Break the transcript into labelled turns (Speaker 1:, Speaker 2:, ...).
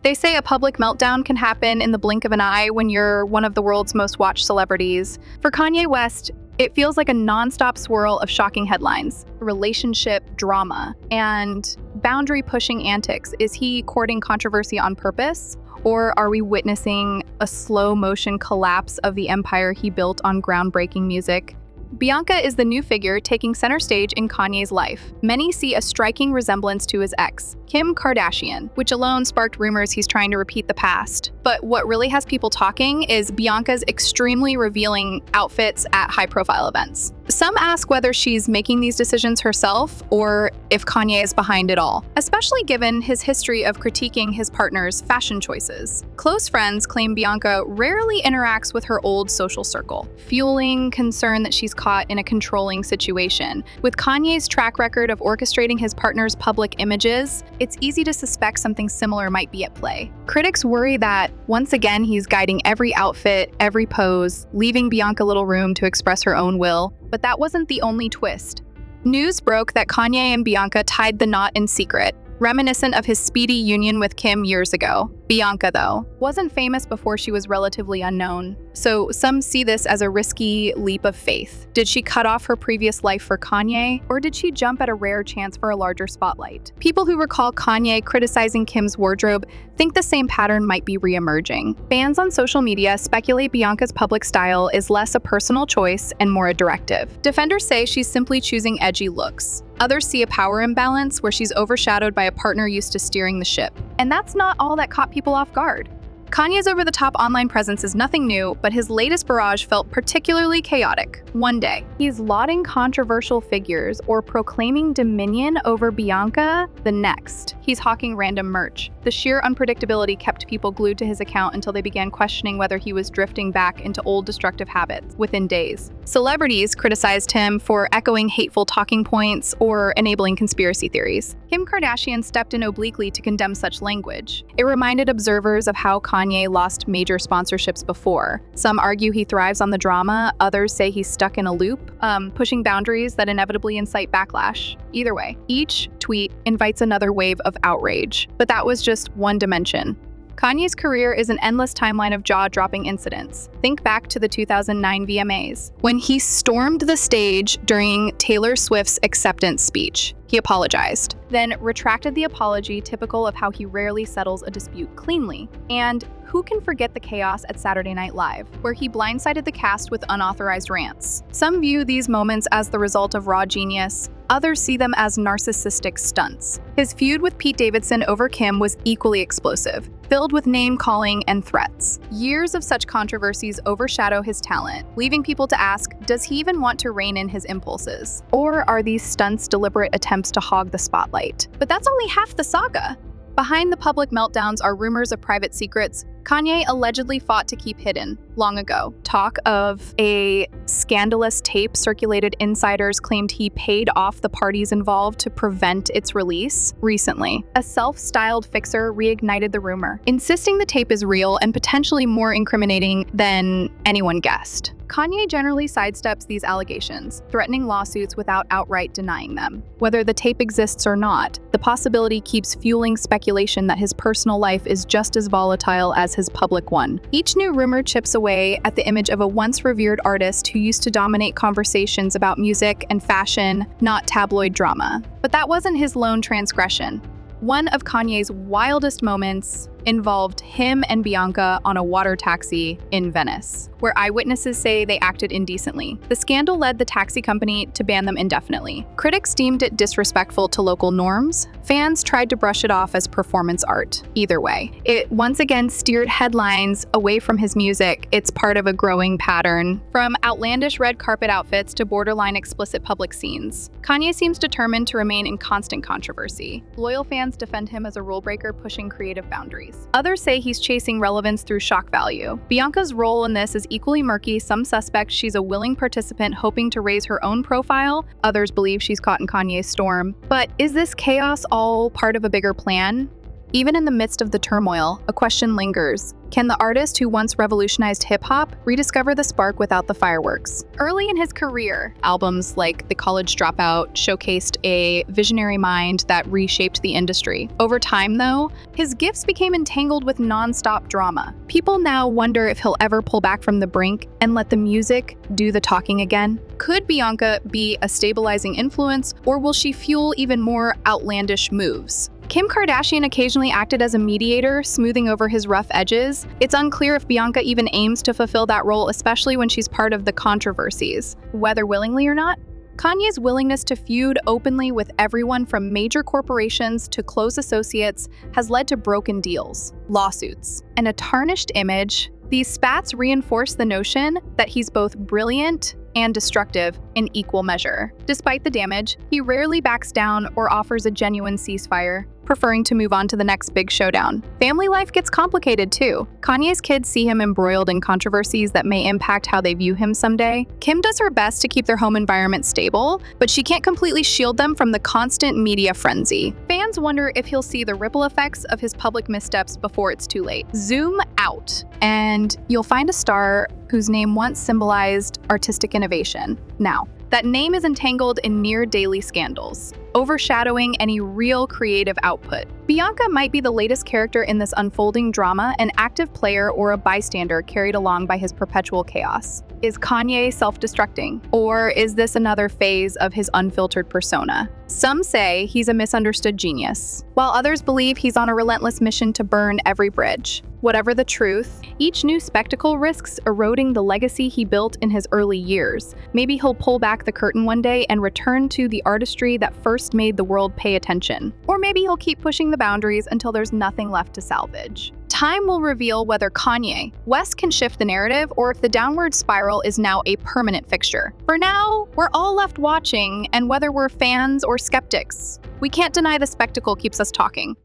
Speaker 1: They say a public meltdown can happen in the blink of an eye when you're one of the world's most watched celebrities. For Kanye West, it feels like a nonstop swirl of shocking headlines, relationship drama, and boundary-pushing antics. Is he courting controversy on purpose? Or are we witnessing a slow-motion collapse of the empire he built on groundbreaking music? Bianca is the new figure taking center stage in Kanye's life. Many see a striking resemblance to his ex, Kim Kardashian, which alone sparked rumors he's trying to repeat the past. But what really has people talking is Bianca's extremely revealing outfits at high-profile events. Some ask whether she's making these decisions herself or if Kanye is behind it all, especially given his history of critiquing his partner's fashion choices. Close friends claim Bianca rarely interacts with her old social circle, fueling concern that she's caught in a controlling situation. With Kanye's track record of orchestrating his partner's public images, it's easy to suspect something similar might be at play. Critics worry that, once again, he's guiding every outfit, every pose, leaving Bianca little room to express her own will. But that wasn't the only twist. News broke that Kanye and Bianca tied the knot in secret, reminiscent of his speedy union with Kim years ago. Bianca, though, wasn't famous before she was relatively unknown, so some see this as a risky leap of faith. Did she cut off her previous life for Kanye, or did she jump at a rare chance for a larger spotlight? People who recall Kanye criticizing Kim's wardrobe think the same pattern might be re-emerging. Fans on social media speculate Bianca's public style is less a personal choice and more a directive. Defenders say she's simply choosing edgy looks. Others see a power imbalance where she's overshadowed by a partner used to steering the ship. And that's not all that caught people off guard. Kanye's over-the-top online presence is nothing new, but his latest barrage felt particularly chaotic. One day, he's lauding controversial figures or proclaiming dominion over Bianca. The next, he's hawking random merch. The sheer unpredictability kept people glued to his account until they began questioning whether he was drifting back into old destructive habits within days. Celebrities criticized him for echoing hateful talking points or enabling conspiracy theories. Kim Kardashian stepped in obliquely to condemn such language. It reminded observers of how Kanye lost major sponsorships before. Some argue he thrives on the drama, others say he's stuck in a loop, pushing boundaries that inevitably incite backlash. Either way, each tweet invites another wave of outrage. But that was just one dimension. Kanye's career is an endless timeline of jaw-dropping incidents. Think back to the 2009 VMAs, when he stormed the stage during Taylor Swift's acceptance speech. He apologized, then retracted the apology, typical of how he rarely settles a dispute cleanly. And who can forget the chaos at Saturday Night Live, where he blindsided the cast with unauthorized rants? Some view these moments as the result of raw genius. Others see them as narcissistic stunts. His feud with Pete Davidson over Kim was equally explosive, filled with name-calling and threats. Years of such controversies overshadow his talent, leaving people to ask, does he even want to rein in his impulses? Or are these stunts deliberate attempts to hog the spotlight? But that's only half the saga. Behind the public meltdowns are rumors of private secrets Kanye allegedly fought to keep hidden long ago. Talk of a scandalous tape circulated insiders claimed he paid off the parties involved to prevent its release. Recently, a self-styled fixer reignited the rumor, insisting the tape is real and potentially more incriminating than anyone guessed. Kanye generally sidesteps these allegations, threatening lawsuits without outright denying them. Whether the tape exists or not, the possibility keeps fueling speculation that his personal life is just as volatile as his public one. Each new rumor chips away at the image of a once revered artist who used to dominate conversations about music and fashion, not tabloid drama. But that wasn't his lone transgression. One of Kanye's wildest moments involved him and Bianca on a water taxi in Venice, where eyewitnesses say they acted indecently. The scandal led the taxi company to ban them indefinitely. Critics deemed it disrespectful to local norms. Fans tried to brush it off as performance art. Either way, it once again steered headlines away from his music. It's part of a growing pattern, from outlandish red carpet outfits to borderline explicit public scenes. Kanye seems determined to remain in constant controversy. Loyal fans defend him as a rule breaker pushing creative boundaries. Others say he's chasing relevance through shock value. Bianca's role in this is equally murky. Some suspect she's a willing participant hoping to raise her own profile. Others believe she's caught in Kanye's storm. But is this chaos all part of a bigger plan? Even in the midst of the turmoil, a question lingers. Can the artist who once revolutionized hip-hop rediscover the spark without the fireworks? Early in his career, albums like The College Dropout showcased a visionary mind that reshaped the industry. Over time, though, his gifts became entangled with non-stop drama. People now wonder if he'll ever pull back from the brink and let the music do the talking again. Could Bianca be a stabilizing influence, or will she fuel even more outlandish moves? Kim Kardashian occasionally acted as a mediator, smoothing over his rough edges. It's unclear if Bianca even aims to fulfill that role, especially when she's part of the controversies. Whether willingly or not, Kanye's willingness to feud openly with everyone from major corporations to close associates has led to broken deals, lawsuits, and a tarnished image. These spats reinforce the notion that he's both brilliant and destructive in equal measure. Despite the damage, he rarely backs down or offers a genuine ceasefire, preferring to move on to the next big showdown. Family life gets complicated too. Kanye's kids see him embroiled in controversies that may impact how they view him someday. Kim does her best to keep their home environment stable, but she can't completely shield them from the constant media frenzy. Fans wonder if he'll see the ripple effects of his public missteps before it's too late. Zoom out, and you'll find a star whose name once symbolized artistic innovation. Now, that name is entangled in near-daily scandals, overshadowing any real creative output. Bianca might be the latest character in this unfolding drama, an active player or a bystander carried along by his perpetual chaos. Is Kanye self-destructing, or is this another phase of his unfiltered persona? Some say he's a misunderstood genius, while others believe he's on a relentless mission to burn every bridge. Whatever the truth, each new spectacle risks eroding the legacy he built in his early years. Maybe he'll pull back the curtain one day and return to the artistry that first made the world pay attention. Or maybe he'll keep pushing the boundaries until there's nothing left to salvage. Time will reveal whether Kanye West can shift the narrative or if the downward spiral is now a permanent fixture. For now, we're all left watching, and whether we're fans or skeptics, we can't deny the spectacle keeps us talking.